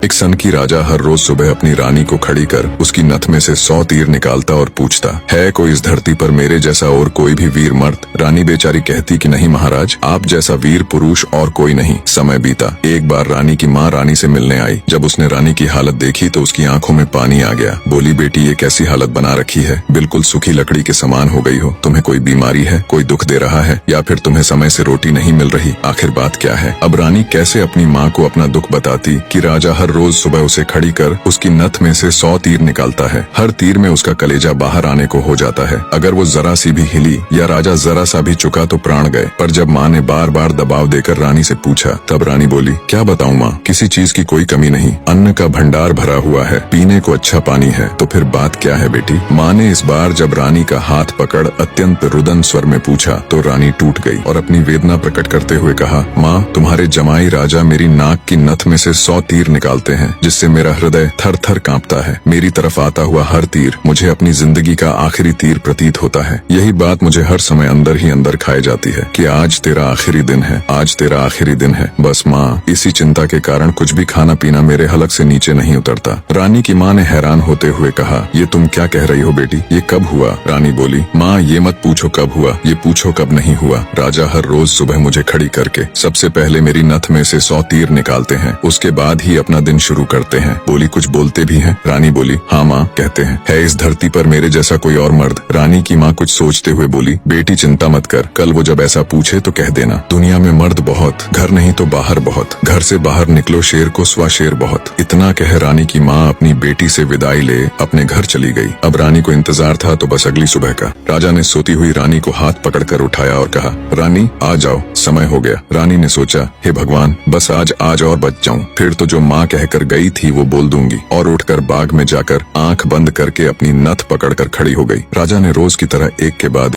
एक सनकी राजा हर रोज सुबह अपनी रानी को खड़ी कर उसकी नथ में से 100 तीर निकालता और पूछता, है कोई इस धरती पर मेरे जैसा और कोई भी वीर मर्द? रानी बेचारी कहती कि नहीं महाराज, आप जैसा वीर पुरुष और कोई नहीं। समय बीता। एक बार रानी की माँ रानी से मिलने आई। जब उसने रानी की हालत देखी तो उसकी आंखों में पानी आ गया। बोली, बेटी ये कैसी हालत बना रखी है, बिल्कुल सूखी लकड़ी के समान हो गई हो। तुम्हें कोई बीमारी है, कोई दुख दे रहा है, या फिर तुम्हें समय से रोटी नहीं मिल रही? आखिर बात क्या है? अब रानी कैसे अपनी माँ को अपना दुख बताती कि राजा हर रोज सुबह उसे खड़ी कर उसकी नथ में से 100 तीर निकालता है। हर तीर में उसका कलेजा बाहर आने को हो जाता है। अगर वो जरा सी भी हिली या राजा जरा सा भी चुका तो प्राण गए। पर जब माँ ने बार बार दबाव देकर रानी से पूछा, तब रानी बोली, क्या बताऊँ माँ, किसी चीज की कोई कमी नहीं, अन्न का भंडार भरा हुआ है, पीने को अच्छा पानी है। तो फिर बात क्या है बेटी? माँ ने इस बार जब रानी का हाथ पकड़ अत्यंत रुदन स्वर में पूछा तो रानी टूट गई और अपनी वेदना प्रकट करते हुए कहा, माँ, तुम्हारे जमाई राजा मेरी नाक की नथ में से 100 तीर निकालते हैं, जिससे मेरा हृदय थर थर कांपता है। मेरी तरफ आता हुआ हर तीर मुझे अपनी जिंदगी का आखिरी तीर प्रतीत होता है। यही बात मुझे हर समय अंदर ही अंदर खाए जाती है कि आज तेरा आखिरी दिन है, आज तेरा आखिरी दिन है। बस माँ, इसी चिंता के कारण कुछ भी खाना पीना मेरे हलक से नीचे नहीं उतरता। रानी की माँ ने हैरान होते हुए कहा, ये तुम क्या कह रही हो बेटी, ये कब हुआ? रानी बोली, माँ, ये मत पूछो कब हुआ, ये पूछो कब नहीं हुआ। राजा हर रोज सुबह मुझे खड़ी करके सबसे पहले मेरी नथ में से 100 तीर निकालते हैं, उसके बाद ही अपना दिन शुरू करते हैं। बोली, कुछ बोलते भी हैं? रानी बोली, हाँ माँ, कहते हैं। है इस धरती पर मेरे जैसा कोई और मर्द? रानी की माँ कुछ सोचते हुए बोली, बेटी चिंता मत कर, कल वो जब ऐसा पूछे तो कह देना, दुनिया में मर्द बहुत, घर नहीं तो बाहर बहुत, घर से बाहर निकलो शेर को स्वा शेर बहुत। इतना कह रानी की माँ अपनी बेटी से विदाई ले अपने घर चली गई। अब रानी को इंतजार था तो बस अगली सुबह का। राजा ने सोती हुई रानी को हाथ पकड़कर उठाया और कहा, रानी आ जाओ, समय हो गया। रानी ने सोचा, हे भगवान, बस आज और बच जाऊं, फिर तो जो माँ कहकर गई थी वो बोल दूंगी। और उठकर बाग में जाकर आंख बंद करके अपनी नथ पकड़कर खड़ी हो गई। राजा ने रोज की तरह एक के बाद